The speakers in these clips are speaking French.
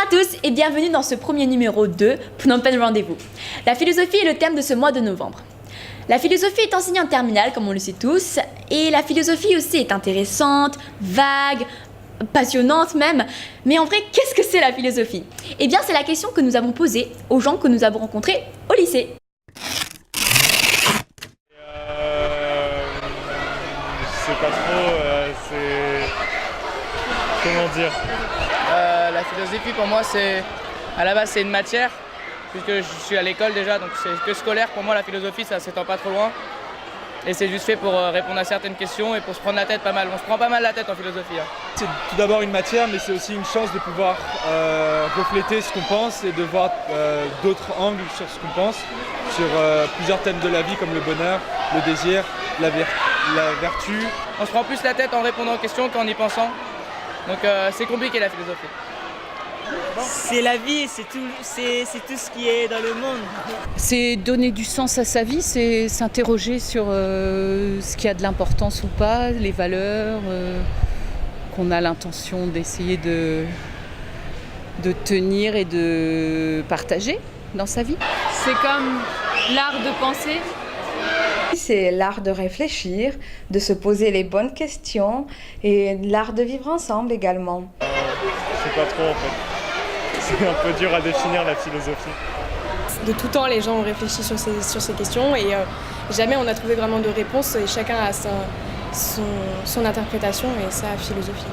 à tous et bienvenue dans ce premier numéro de Phnom Penh Rendez-vous. La philosophie est le thème de ce mois de novembre. La philosophie est enseignée en terminale, comme on le sait tous, et la philosophie aussi est intéressante, vague, passionnante même. Mais en vrai, qu'est-ce que c'est la philosophie? Eh bien, c'est la question que nous avons posée aux gens que nous avons rencontrés au lycée. Je sais pas trop, comment dire. La philosophie pour moi à la base c'est une matière, puisque je suis à l'école déjà, donc c'est que scolaire. Pour moi la philosophie ça s'étend pas trop loin. Et c'est juste fait pour répondre à certaines questions et pour se prendre la tête pas mal. On se prend pas mal la tête en philosophie. C'est tout d'abord une matière, mais c'est aussi une chance de pouvoir refléter ce qu'on pense et de voir d'autres angles sur ce qu'on pense, sur plusieurs thèmes de la vie comme le bonheur, le désir, la vertu. On se prend plus la tête en répondant aux questions qu'en y pensant. Donc c'est compliqué la philosophie. C'est la vie, c'est tout ce qui est dans le monde. C'est donner du sens à sa vie, c'est s'interroger sur ce qui a de l'importance ou pas, les valeurs qu'on a l'intention d'essayer de tenir et de partager dans sa vie. C'est comme l'art de penser. C'est l'art de réfléchir, de se poser les bonnes questions et l'art de vivre ensemble également. Je sais pas trop en fait. C'est un peu dur à définir la philosophie. De tout temps, les gens ont réfléchi sur ces questions et jamais on a trouvé vraiment de réponse et chacun a son interprétation et sa philosophie.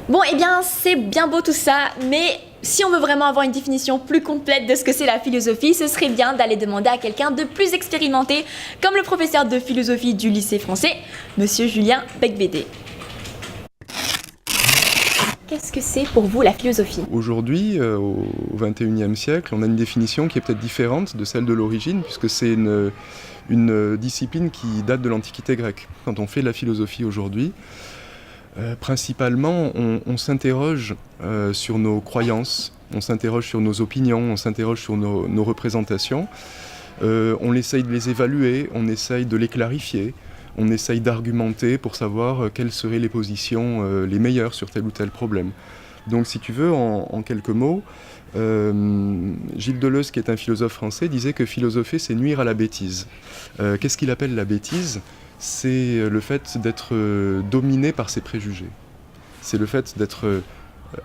Bon, eh bien, c'est bien beau tout ça, mais si on veut vraiment avoir une définition plus complète de ce que c'est la philosophie, ce serait bien d'aller demander à quelqu'un de plus expérimenté, comme le professeur de philosophie du lycée français, Monsieur Julien Becbédé. Qu'est-ce que c'est pour vous la philosophie? Aujourd'hui, au XXIe siècle, on a une définition qui est peut-être différente de celle de l'origine, puisque c'est une discipline qui date de l'Antiquité grecque. Quand on fait de la philosophie aujourd'hui, principalement, on s'interroge sur nos croyances, on s'interroge sur nos opinions, on s'interroge sur nos représentations, on essaye de les évaluer, on essaye de les clarifier, on essaye d'argumenter pour savoir quelles seraient les positions les meilleures sur tel ou tel problème. Donc si tu veux, en quelques mots, Gilles Deleuze, qui est un philosophe français, disait que philosopher, c'est nuire à la bêtise. Qu'est-ce qu'il appelle la bêtise ? C'est le fait d'être dominé par ses préjugés. C'est le fait d'être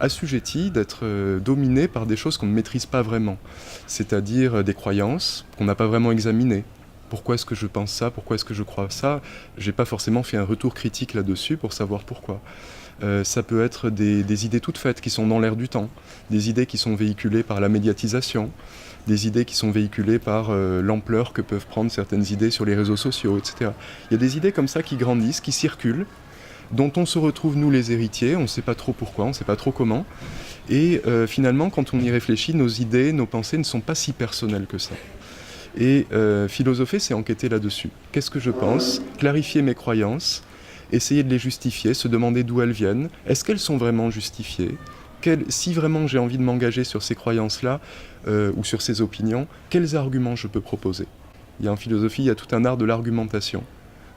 assujetti, d'être dominé par des choses qu'on ne maîtrise pas vraiment. C'est-à-dire des croyances qu'on n'a pas vraiment examinées. Pourquoi est-ce que je pense ça? Pourquoi est-ce que je crois ça? J'ai pas forcément fait un retour critique là-dessus pour savoir pourquoi. Ça peut être des idées toutes faites qui sont dans l'air du temps, des idées qui sont véhiculées par la médiatisation, des idées qui sont véhiculées par l'ampleur que peuvent prendre certaines idées sur les réseaux sociaux, etc. Il y a des idées comme ça qui grandissent, qui circulent, dont on se retrouve nous les héritiers, on ne sait pas trop pourquoi, on ne sait pas trop comment, et finalement quand on y réfléchit, nos idées, nos pensées ne sont pas si personnelles que ça. Et philosopher, c'est enquêter là-dessus. Qu'est-ce que je pense? Clarifier mes croyances, essayer de les justifier, se demander d'où elles viennent. Est-ce qu'elles sont vraiment justifiées? Si vraiment j'ai envie de m'engager sur ces croyances-là, ou sur ces opinions, quels arguments je peux proposer? En philosophie, il y a tout un art de l'argumentation.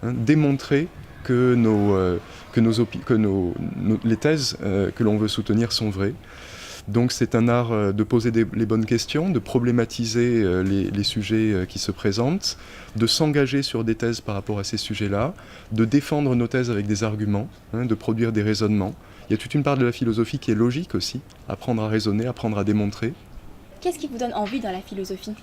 Démontrer que les thèses que l'on veut soutenir sont vraies. Donc c'est un art de poser les bonnes questions, de problématiser les sujets qui se présentent, de s'engager sur des thèses par rapport à ces sujets-là, de défendre nos thèses avec des arguments, de produire des raisonnements. Il y a toute une part de la philosophie qui est logique aussi, apprendre à raisonner, apprendre à démontrer. Qu'est-ce qui vous donne envie dans la philosophie?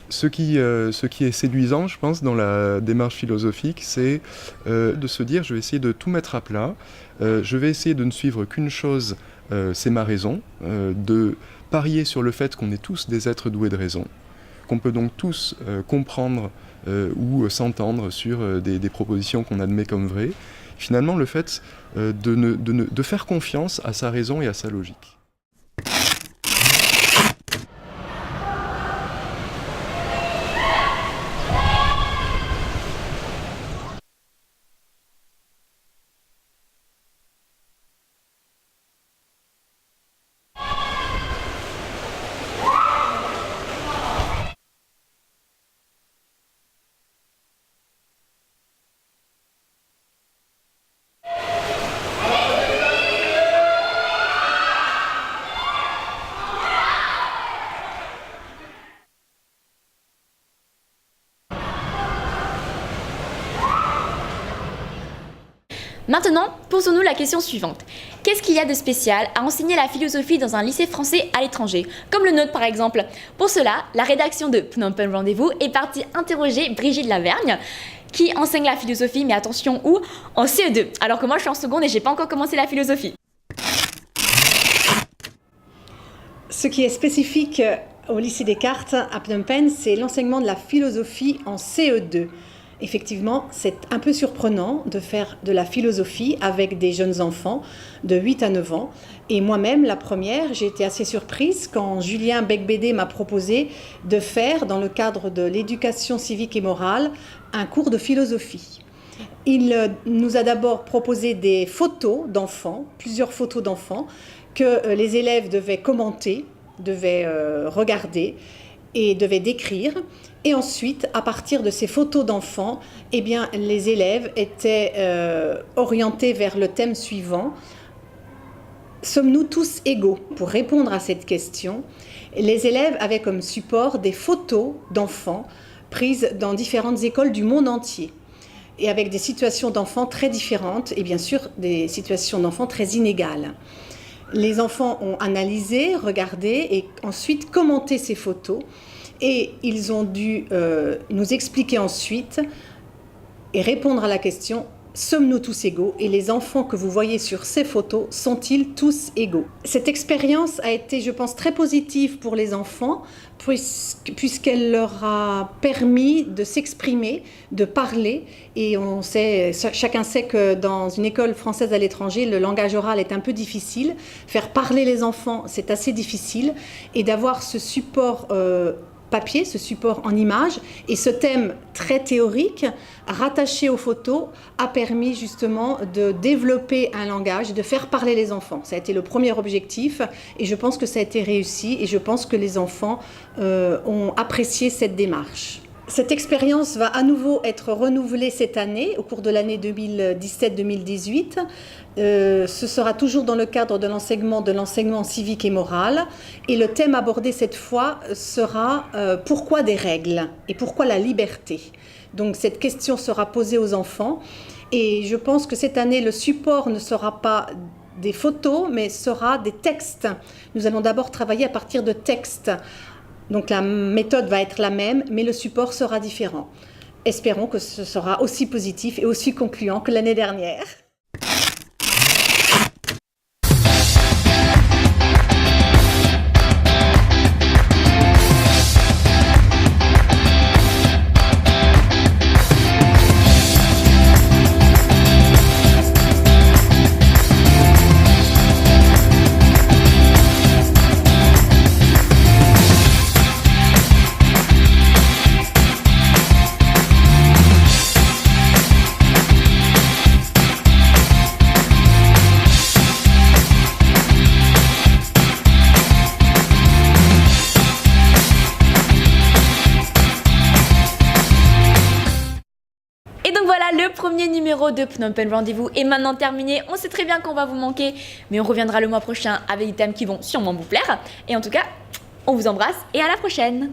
Ce qui est séduisant, je pense, dans la démarche philosophique, c'est de se dire, je vais essayer de tout mettre à plat, je vais essayer de ne suivre qu'une chose, c'est ma raison, de parier sur le fait qu'on est tous des êtres doués de raison, qu'on peut donc tous comprendre ou s'entendre sur des propositions qu'on admet comme vraies. Finalement, le fait de faire confiance à sa raison et à sa logique. Maintenant, posons-nous la question suivante. Qu'est-ce qu'il y a de spécial à enseigner la philosophie dans un lycée français à l'étranger, comme le nôtre par exemple? Pour cela, la rédaction de Phnom Penh Rendez-vous est partie interroger Brigitte Lavergne, qui enseigne la philosophie, mais attention où? En CE2, alors que moi je suis en seconde et j'ai pas encore commencé la philosophie. Ce qui est spécifique au lycée Descartes à Phnom Penh, c'est l'enseignement de la philosophie en CE2. Effectivement, c'est un peu surprenant de faire de la philosophie avec des jeunes enfants de 8 à 9 ans. Et moi-même, la première, j'ai été assez surprise quand Julien Becbédé m'a proposé de faire, dans le cadre de l'éducation civique et morale, un cours de philosophie. Il nous a d'abord proposé des photos d'enfants, plusieurs photos d'enfants, que les élèves devaient commenter, devaient regarder et devaient décrire. Et ensuite, à partir de ces photos d'enfants, eh bien, les élèves étaient orientés vers le thème suivant. Sommes-nous tous égaux? Pour répondre à cette question, les élèves avaient comme support des photos d'enfants prises dans différentes écoles du monde entier, et avec des situations d'enfants très différentes et bien sûr des situations d'enfants très inégales. Les enfants ont analysé, regardé et ensuite commenté ces photos. Et ils ont dû nous expliquer ensuite et répondre à la question « Sommes-nous tous égaux ?» Et les enfants que vous voyez sur ces photos, sont-ils tous égaux? Cette expérience a été, je pense, très positive pour les enfants puisqu'elle leur a permis de s'exprimer, de parler. Et on sait, chacun sait que dans une école française à l'étranger, le langage oral est un peu difficile. Faire parler les enfants, c'est assez difficile. Et d'avoir ce support papier, ce support en images, et ce thème très théorique rattaché aux photos a permis justement de développer un langage, de faire parler les enfants. Ça a été le premier objectif et je pense que ça a été réussi et je pense que les enfants ont apprécié cette démarche. Cette expérience va à nouveau être renouvelée cette année, au cours de l'année 2017-2018. Ce sera toujours dans le cadre de l'enseignement civique et moral. Et le thème abordé cette fois sera « Pourquoi des règles ?» et « Pourquoi la liberté ?» Donc cette question sera posée aux enfants. Et je pense que cette année, le support ne sera pas des photos, mais sera des textes. Nous allons d'abord travailler à partir de textes. Donc la méthode va être la même, mais le support sera différent. Espérons que ce sera aussi positif et aussi concluant que l'année dernière. Le premier numéro de Phnom Penh Rendez-vous est maintenant terminé. On sait très bien qu'on va vous manquer, mais on reviendra le mois prochain avec des thèmes qui vont sûrement vous plaire. Et en tout cas, on vous embrasse et à la prochaine!